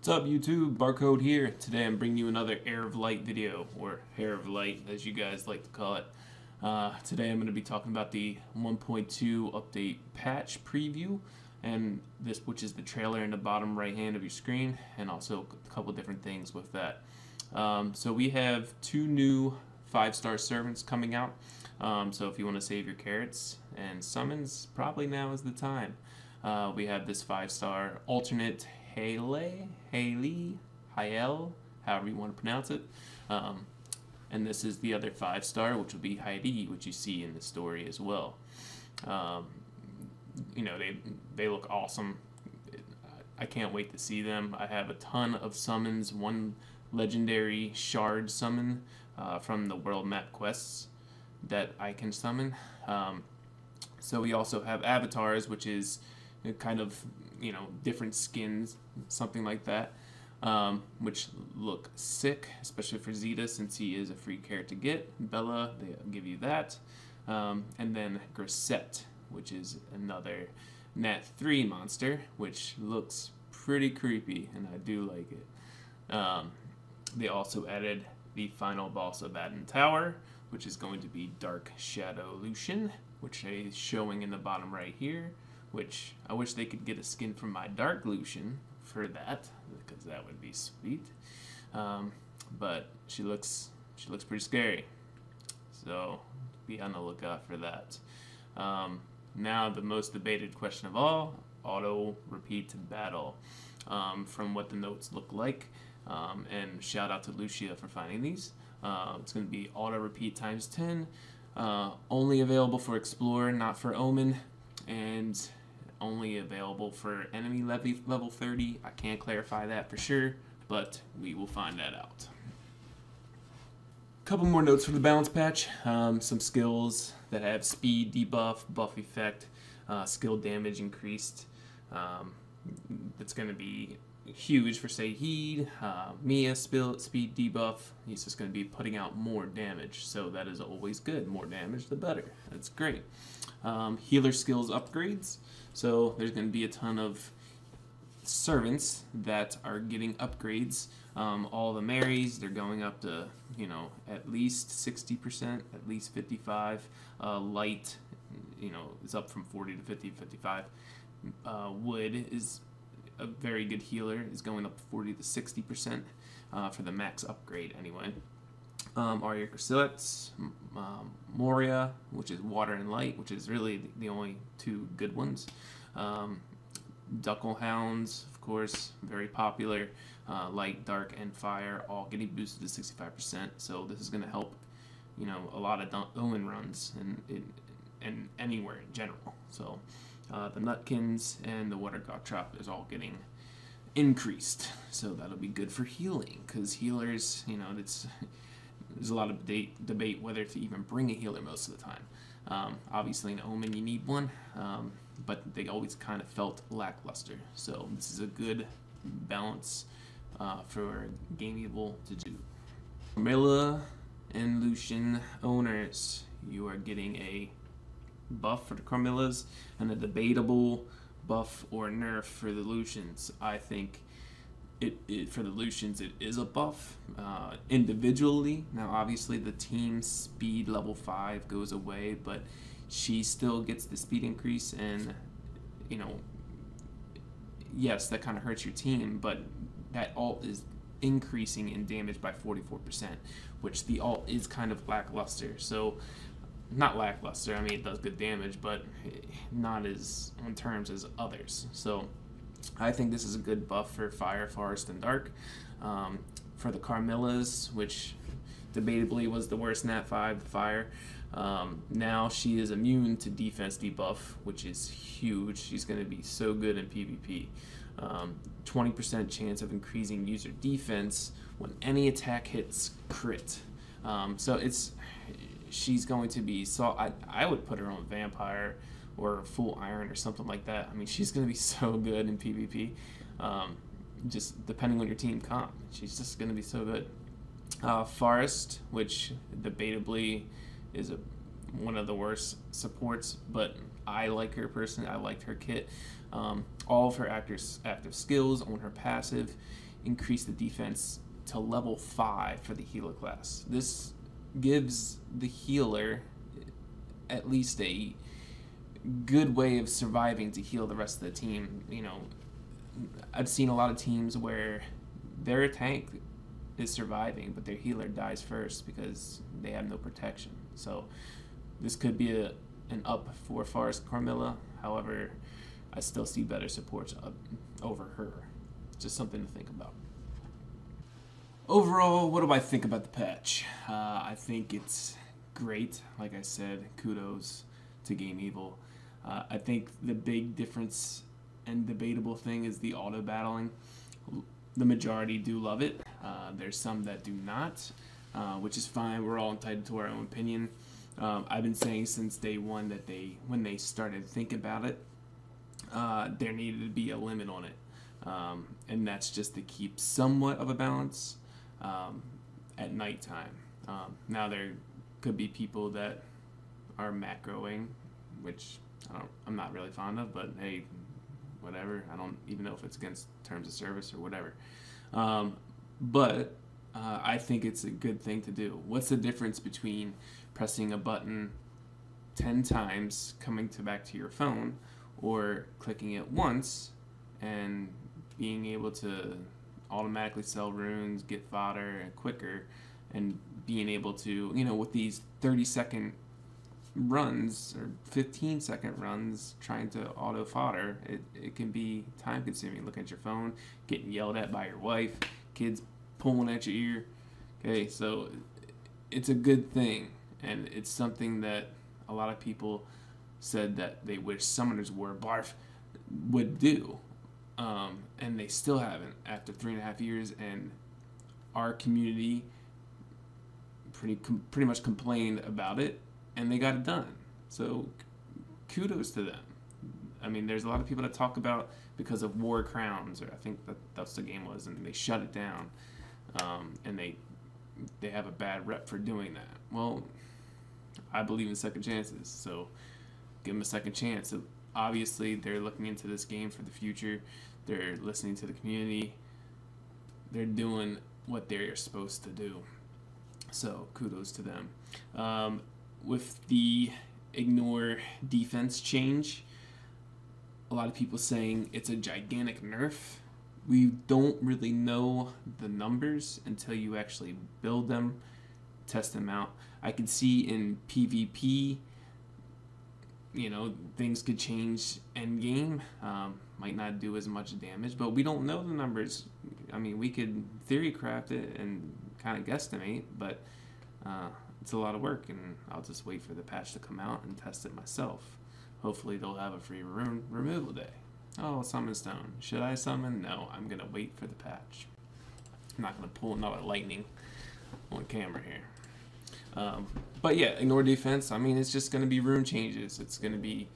What's up YouTube, Barcode here. Today I'm bringing you another Heir of Light video, or Heir of Light as you guys like to call it. Today I'm going to be talking about the 1.2 update patch preview, and which is the trailer in the bottom right hand of your screen, and also a couple different things with that. So we have two new 5-star servants coming out, so if you want to save your carrots and summons, probably now is the time. We have this 5-star alternate Heir, however you want to pronounce it. And this is the other 5-star, which will be Heir, which you see in the story as well. You know, they look awesome. I can't wait to see them. I have a ton of summons, one legendary shard summon from the world map quests that I can summon. So we also have avatars, which is kind of, you know, different skins, something like that, which look sick, especially for Zeta since he is a free character to get. Bella, they give you that. And then Grisette, which is another Nat 3 monster, which looks pretty creepy, and I do like it. They also added the final boss of Aden Tower, which is going to be Dark Shadow Lucian, which is showing in the bottom right here, which I wish they could get a skin from my Dark Lucian for that, because that would be sweet. But she looks pretty scary, so be on the lookout for that. Now the most debated question of all, auto repeat battle. From what the notes look like, and shout out to Lucia for finding these. It's going to be auto repeat times 10, only available for Explorer, not for Omen, and only available for enemy level 30. I can't clarify that for sure, but we will find that out. Couple more notes for the balance patch. Some skills that have speed debuff, buff effect, skill damage increased. That's going to be huge for Sahid. Mia speed debuff. He's just going to be putting out more damage, so that is always good. More damage, the better. That's great. Healer skills upgrades. So there's going to be a ton of servants that are getting upgrades. All the Marys, they're going up to, you know, at least 60%, at least 55. Light, you know, is up from 40 to 50, 55. Wood is a very good healer, is going up 40 to 60% for the max upgrade anyway. Arya Grisette, Moria, which is water and light, which is really the only two good ones. Duckle Hounds, of course, very popular. Light, dark, and fire all getting boosted to 65%. So this is going to help, you know, a lot of Omen runs and anywhere in general. So the Nutkins and the Water Gottrop is all getting increased. So that'll be good for healing, because healers, you know, there's a lot of debate whether to even bring a healer most of the time. Obviously in Omen you need one, but they always kind of felt lackluster. So this is a good balance for Gameable to do. Carmilla and Lucian owners, you are getting a buff for the Carmillas and a debatable buff or nerf for the Lucians. I think for the Lucians it is a buff individually. Now obviously the team speed level 5 goes away, but she still gets the speed increase, and you know, yes, that kind of hurts your team, but that ult is increasing in damage by 44%, which the ult is kind of lackluster. So not lackluster, I mean it does good damage, but not as on terms as others. So I think this is a good buff for Fire, Forest, and Dark. For the Carmillas, which debatably was the worst Nat 5, the Fire, now she is immune to defense debuff, which is huge. She's going to be so good in PvP. 20% chance of increasing user defense when any attack hits crit. So she's going to be, so I would put her on Vampire or full Iron or something like that. I mean, she's going to be so good in PvP. Just depending on your team comp, she's just going to be so good. Forest, which debatably is one of the worst supports, but I like her personally. I liked her kit. All of her active skills on her passive increase the defense to level 5 for the healer class. This gives the healer at least a good way of surviving to heal the rest of the team. You know, I've seen a lot of teams where their tank is surviving, but their healer dies first because they have no protection. So this could be an up for Forest Carmilla. However, I still see better supports over her. Just something to think about. Overall, what do I think about the patch? I think it's great. Like I said, kudos to Game Evil. I think the big difference and debatable thing is the auto battling. The majority do love it. There's some that do not, which is fine. We're all entitled to our own opinion. I've been saying since day one that when they started thinking about it, there needed to be a limit on it. And that's just to keep somewhat of a balance at nighttime. Now there could be people that are macroing, which I'm not really fond of, but hey, whatever. I don't even know if it's against terms of service or whatever. But I think it's a good thing to do. What's the difference between pressing a button 10 times coming back to your phone, or clicking it once and being able to automatically sell runes, get fodder quicker, and being able to, you know, with these 30-second runs or 15-second runs trying to auto fodder, it can be time consuming. Look at your phone, getting yelled at by your wife, kids pulling at your ear. Okay, so it's a good thing, and it's something that a lot of people said that they wish Summoners War Barf would do, and they still haven't after 3.5 years, and our community pretty much complained about it, and they got it done. So kudos to them. I mean, there's a lot of people that talk about because of War Crowns, or I think that's the game was, and they shut it down, and they have a bad rep for doing that. Well, I believe in second chances, so give them a second chance. So obviously, they're looking into this game for the future. They're listening to the community. They're doing what they're supposed to do. So kudos to them. With the ignore defense change, a lot of people saying it's a gigantic nerf. We don't really know the numbers until you actually build them, test them out. I can see in PvP, you know, things could change end game, might not do as much damage, but we don't know the numbers. I mean, we could theory craft it and kind of guesstimate, but it's a lot of work, and I'll just wait for the patch to come out and test it myself. Hopefully they'll have a free removal day. Oh, summon stone. Should I summon? No, I'm gonna wait for the patch. I'm not gonna pull another lightning on camera here. But yeah, ignore defense. I mean, it's just gonna be rune changes. It's gonna be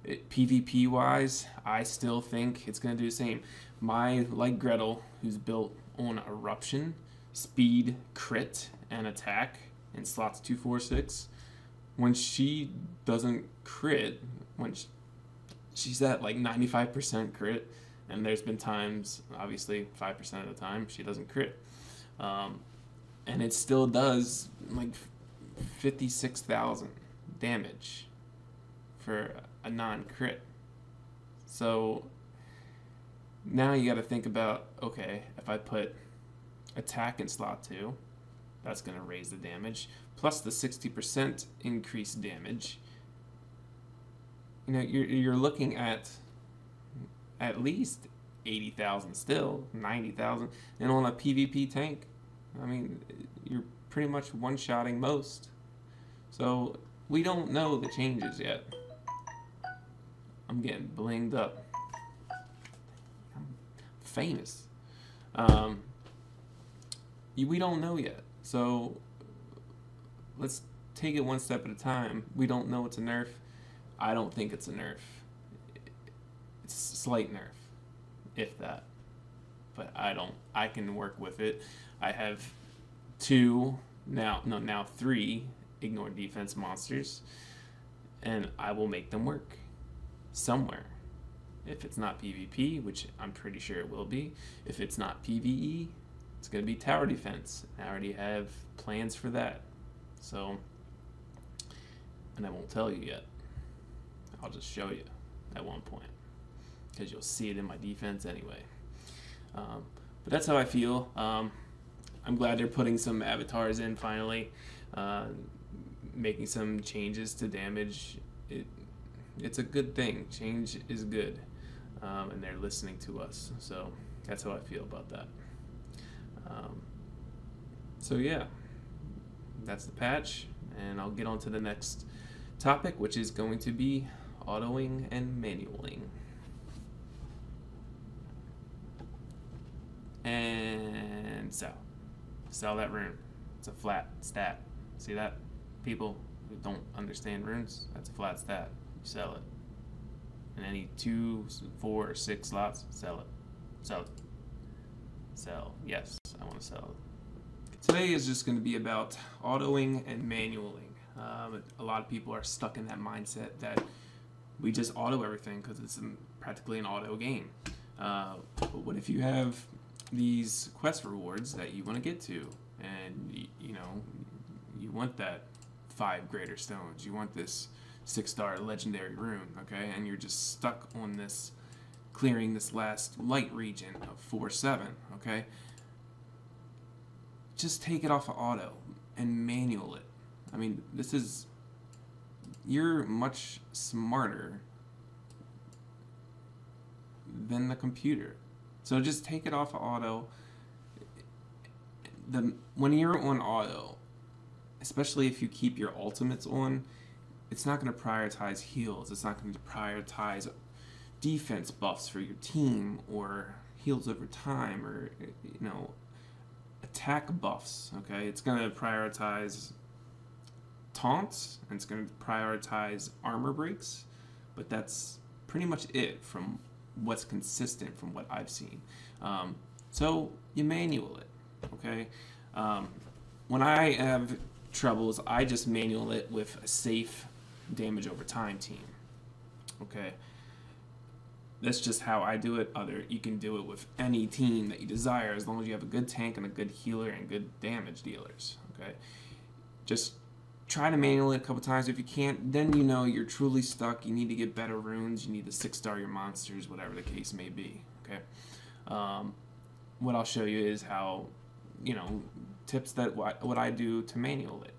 PvP wise. I still think it's gonna do the same. Like Gretel, who's built on eruption, speed, crit, and attack in slots 2, 4, 6. When she doesn't crit, she's at like 95% crit, and there's been times, obviously 5% of the time, she doesn't crit. And it still does like 56,000 damage for a non-crit. So now you got to think about, okay, if I put attack in slot 2, that's going to raise the damage, plus the 60% increased damage. You know, you're looking at least 80,000 still, 90,000, and on a PvP tank, I mean, you're pretty much one-shotting most. So we don't know the changes yet. I'm getting blinged up. I'm famous. We don't know yet. So let's take it one step at a time. We don't know it's a nerf. I don't think it's a nerf. It's a slight nerf, if that. But I can work with it. I have now 3 ignore defense monsters, and I will make them work somewhere. If it's not PvP, which I'm pretty sure it will be, if it's not PvE, it's going to be tower defense. I already have plans for that. So, and I won't tell you yet. I'll just show you at one point, because you'll see it in my defense anyway. But that's how I feel. I'm glad they're putting some avatars in finally, making some changes to damage. It's a good thing. Change is good, and they're listening to us. So that's how I feel about that. So yeah, that's the patch, and I'll get on to the next topic, which is going to be autoing and manualing. And sell that rune. It's a flat stat. See that? People who don't understand runes, that's a flat stat. You sell it. And any 2, 4, or 6 slots, sell it. Sell it. Sell. Yes, I want to sell it. Today is just going to be about autoing and manualing. A lot of people are stuck in that mindset that we just auto everything because it's practically an auto game. But what if you have these quest rewards that you want to get to, and you know, you want that 5 greater stones, you want this 6-star legendary rune, okay, and you're just stuck on this, clearing this last light region of 4-7, okay, just take it off of auto and manual it. I mean, you're much smarter than the computer. So just take it off of auto. When you're on auto, especially if you keep your ultimates on, it's not going to prioritize heals. It's not going to prioritize defense buffs for your team, or heals over time, or, you know, attack buffs. Okay, it's going to prioritize taunts, and it's going to prioritize armor breaks, but that's pretty much it from what's consistent from what I've seen. So you manual it, okay? When I have troubles, I just manual it with a safe damage over time team, okay? That's just how I do it. You can do it with any team that you desire, as long as you have a good tank and a good healer and good damage dealers, okay? Just try to manual it a couple times. If you can't, then you know you're truly stuck. You need to get better runes. You need to 6-star your monsters, whatever the case may be. Okay. What I'll show you is how, you know, tips that what I do to manual it.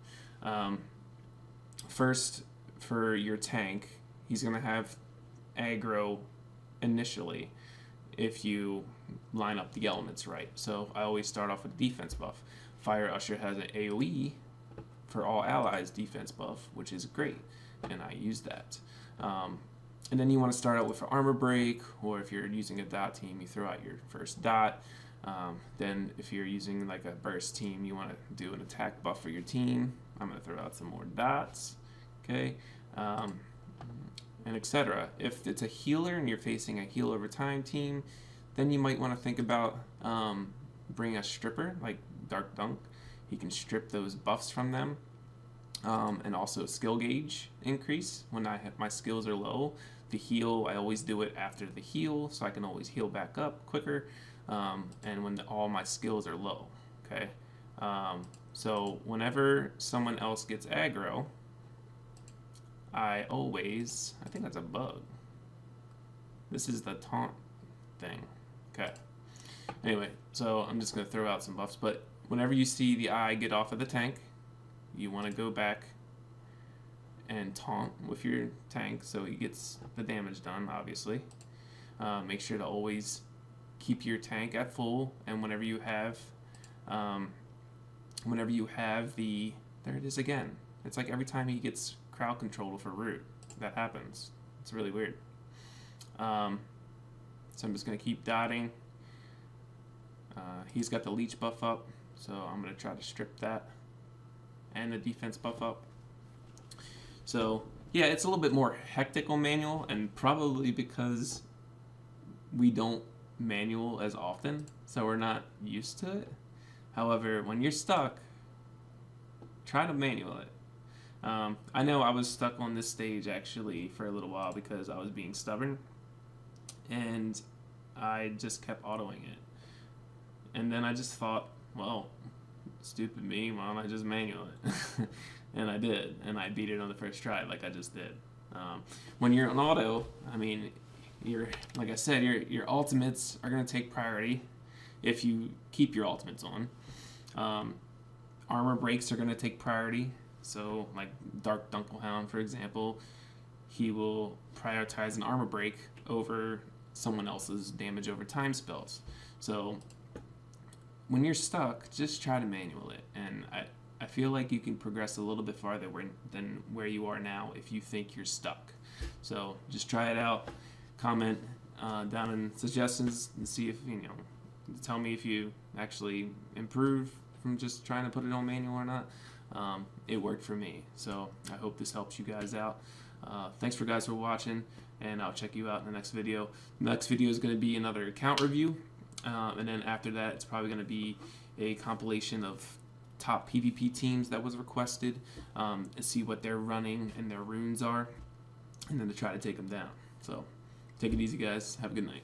First, for your tank, he's gonna have aggro initially if you line up the elements right. So I always start off with defense buff. Fire Usher has an AoE for all allies defense buff, which is great, and I use that. And then you want to start out with an armor break, or if you're using a dot team, you throw out your first dot. Then if you're using like a burst team, you want to do an attack buff for your team. I'm going to throw out some more dots, okay, and etc. If it's a healer and you're facing a heal over time team, then you might want to think about bring a stripper like Dark Dunk. He can strip those buffs from them, and also skill gauge increase. When my skills are low, the heal, I always do it after the heal, so I can always heal back up quicker, and when all my skills are low, okay? So whenever someone else gets aggro, I think that's a bug. This is the taunt thing, okay? Anyway, so I'm just going to throw out some buffs, but whenever you see the eye get off of the tank, you want to go back and taunt with your tank so he gets the damage done, obviously. Make sure to always keep your tank at full, and whenever you have there it is again. It's like every time he gets crowd control for root, that happens. It's really weird. So I'm just going to keep dotting. He's got the leech buff up, so I'm going to try to strip that, and the defense buff up. So yeah, it's a little bit more hectic on manual, and probably because we don't manual as often, so we're not used to it. However, when you're stuck, try to manual it. I know I was stuck on this stage actually for a little while because I was being stubborn, and I just kept autoing it. And then I just thought, well, stupid me, why don't I just manual it? And I did, and I beat it on the first try, like I just did. When you're on auto, I mean, like I said, your ultimates are going to take priority if you keep your ultimates on. Armor breaks are going to take priority. So, like Dark Dunkelhound, for example, he will prioritize an armor break over someone else's damage over time spells. So, when you're stuck, just try to manual it. And I feel like you can progress a little bit farther than where you are now if you think you're stuck. So, just try it out. Comment down in suggestions and see if, tell me if you actually improve from just trying to put it on manual or not. It worked for me, so I hope this helps you guys out. Thanks for watching, and I'll check you out in the next video. The next video is going to be another account review, and then after that it's probably going to be a compilation of top PvP teams that was requested, and see what they're running and their runes are, and then to try to take them down. So take it easy, guys. Have a good night.